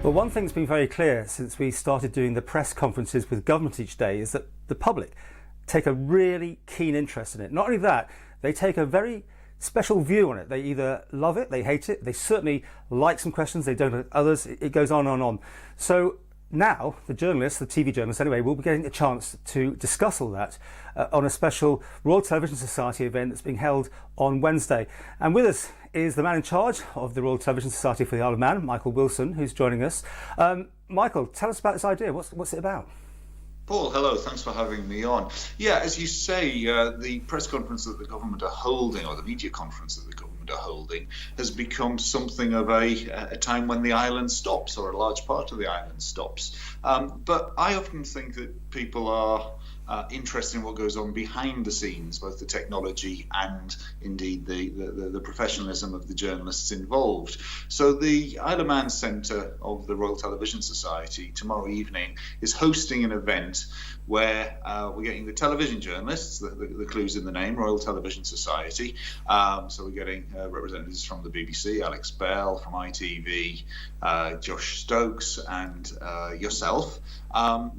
Well, one thing's been very clear since we started doing the press conferences with government each day is that the public take a really keen interest in it. Not only that, they take a very special view on it. They either love it, they hate it, they certainly like some questions, they don't like others. It goes on and on. So now the journalists, the TV journalists anyway, will be getting a chance to discuss all that on a special Royal Television Society event that's being held on Wednesday. And with us is the man in charge of the Royal Television Society for the Isle of Man, Michael Wilson, who's joining us. Michael, tell us about this idea. What's it about? Paul, hello. Thanks for having me on. Yeah, as you say, the press conference that the government are holding, or the media conference that the government are holding, has become something of a time when the island stops, or a large part of the island stops. But I often think that people are interested in what goes on behind the scenes, both the technology and indeed the professionalism of the journalists involved. So the Isle of Man Centre of the Royal Television Society tomorrow evening is hosting an event where we're getting the television journalists, the clue's in the name, Royal Television Society. So we're getting representatives from the BBC, Alex Bell, from ITV, Josh Stokes and yourself,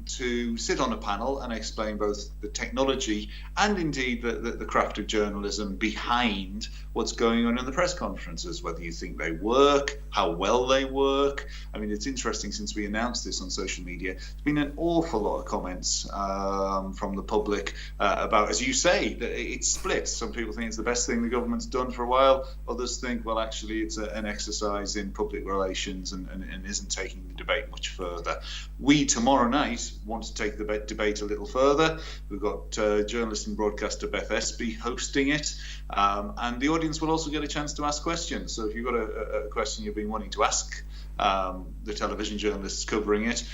to sit on a panel and explain both the technology and indeed the craft of journalism behind what's going on in the press conferences, whether you think they work, how well they work. I mean, it's interesting, since we announced this on social media, there's been an awful lot of comments from the public about, as you say, that it's split. Some people think it's the best thing the government's done for a while. Others think, well, actually, it's an exercise in public relations and isn't taking the debate much further. We, tomorrow night, want to take the debate a little further. We've got journalist and broadcaster Beth Espy hosting it, and the audience will also get a chance to ask questions. So if you've got a question you've been wanting to ask the television journalists covering it,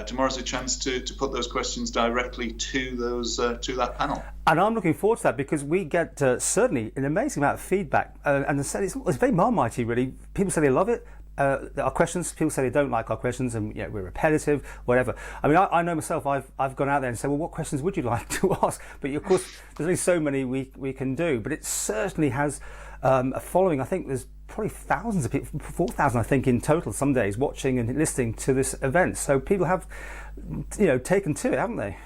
tomorrow's a chance to put those questions directly to that panel. And I'm looking forward to that, because we get certainly an amazing amount of feedback, and it's very marmite, really. People say they love it. Our questions, people say they don't like our questions, and we're repetitive, whatever. I mean, I know myself, I've gone out there and said, well, what questions would you like to ask? But of course, there's only so many we can do. But it certainly has a following. I think there's probably thousands of people, 4,000 I think in total some days, watching and listening to this event. So people have, taken to it, haven't they?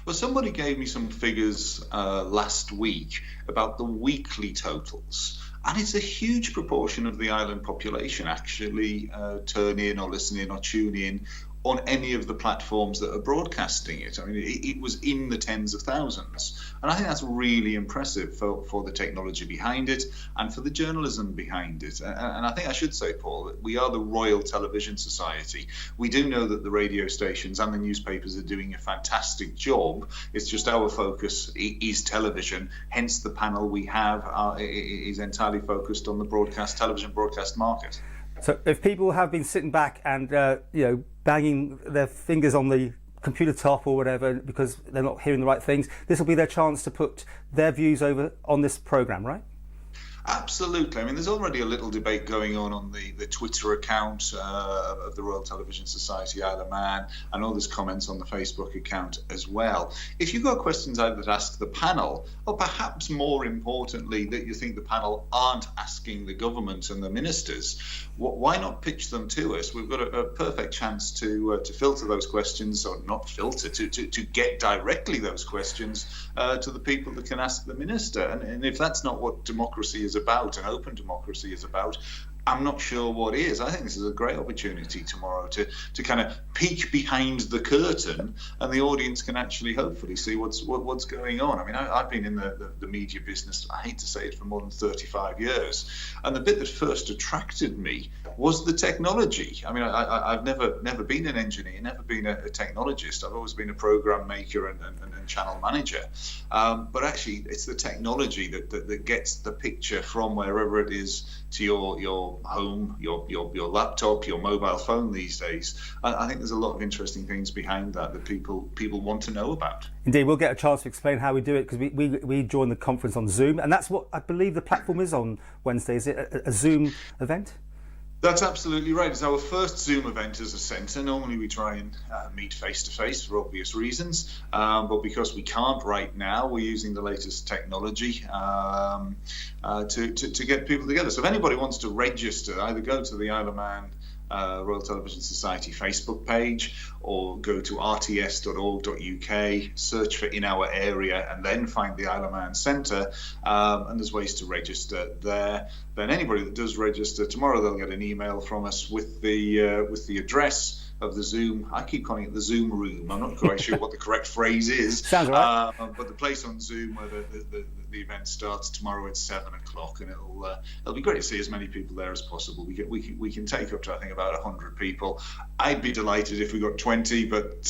Well, somebody gave me some figures last week about the weekly totals. And it's a huge proportion of the island population actually turn in or listen in or tune in on any of the platforms that are broadcasting it. I mean, it was in the tens of thousands. And I think that's really impressive for the technology behind it and for the journalism behind it. And I think I should say, Paul, that we are the Royal Television Society. We do know that the radio stations and the newspapers are doing a fantastic job. It's just our focus is television. Hence the panel we have is entirely focused on the television broadcast market. So if people have been sitting back and banging their fingers on the computer top or whatever because they're not hearing the right things, this will be their chance to put their views over on this programme, right? Absolutely. I mean, there's already a little debate going on the Twitter account of the Royal Television Society Isle of Man, and all these comments on the Facebook account as well. If you've got questions either to ask the panel, or perhaps more importantly, that you think the panel aren't asking the government and the ministers, why not pitch them to us? We've got a perfect chance to filter those questions, or not filter, to get directly those questions to the people that can ask the minister. And if that's not what democracy is about, and open democracy is about, I'm not sure what is. I think this is a great opportunity tomorrow to kind of peek behind the curtain, and the audience can actually hopefully see what's going on. I mean, I've been in the media business, I hate to say it, for more than 35 years. And the bit that first attracted me was the technology. I mean, I've never been an engineer, never been a technologist. I've always been a program maker and channel manager. But actually, it's the technology that gets the picture from wherever it is to your home, your laptop, your mobile phone these days. I think there's a lot of interesting things behind that people want to know about. Indeed, we'll get a chance to explain how we do it, because we join the conference on Zoom, and that's what I believe the platform is on Wednesday. Is it a Zoom event? That's absolutely right. It's our first Zoom event as a centre. Normally we try and meet face-to-face for obvious reasons, but because we can't right now, we're using the latest technology to get people together. So if anybody wants to register, either go to the Isle of Man Royal Television Society Facebook page, or go to rts.org.uk, search for In Our Area, and then find the Isle of Man Centre, and there's ways to register there. Then anybody that does register, tomorrow they'll get an email from us with the address of the Zoom. I keep calling it the Zoom room. I'm not quite sure what the correct phrase is. Sounds right. But the place on Zoom where the event starts tomorrow at 7 o'clock, and it'll be great to see as many people there as possible. We can take up to, I think, about 100 people. I'd be delighted if we got 20, but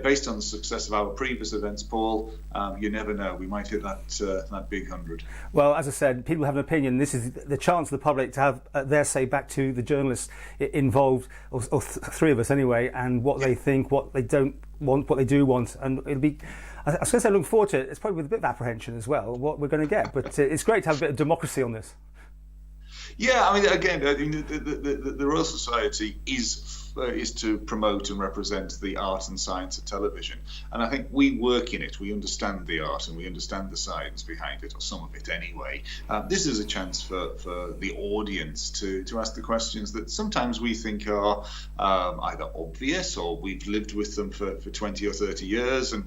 based on the success of our previous events, Paul, you never know. We might hit that big 100. Well, as I said, people have an opinion. This is the chance of the public to have their say back to the journalists involved, or three of us anyway, and what they think, what they don't want, what they do want. And it'll be, I was going to say, looking forward to it. It's probably with a bit of apprehension as well, what we're going to get. But it's great to have a bit of democracy on this. Yeah, I mean, again, the Royal Society is to promote and represent the art and science of television, and I think we work in it. We understand the art and we understand the science behind it, or some of it anyway. This is a chance for the audience to ask the questions that sometimes we think are either obvious, or we've lived with them for 20 or 30 years, and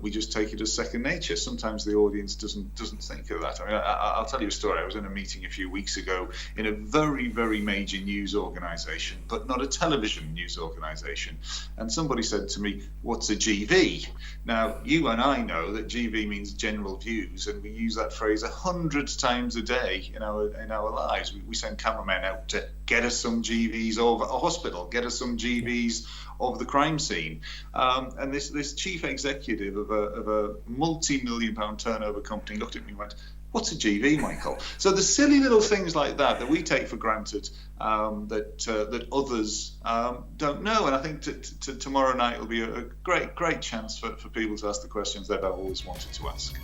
we just take it as second nature. Sometimes the audience doesn't think of that. I mean, I'll tell you a story. I was in a meeting a few weeks ago in a very, very major news organisation, but not a television news organisation, and somebody said to me, "What's a GV?" Now, you and I know that GV means general views, and we use that phrase 100 times a day in our lives. We send cameramen out to get us some GVs of a hospital, get us some GVs of the crime scene, and this chief executive of a multi-million-pound turnover company looked at me and went, "What's a GV, Michael?" So the silly little things like that we take for granted, that others don't know. And I think tomorrow night will be a great chance for people to ask the questions they've always wanted to ask.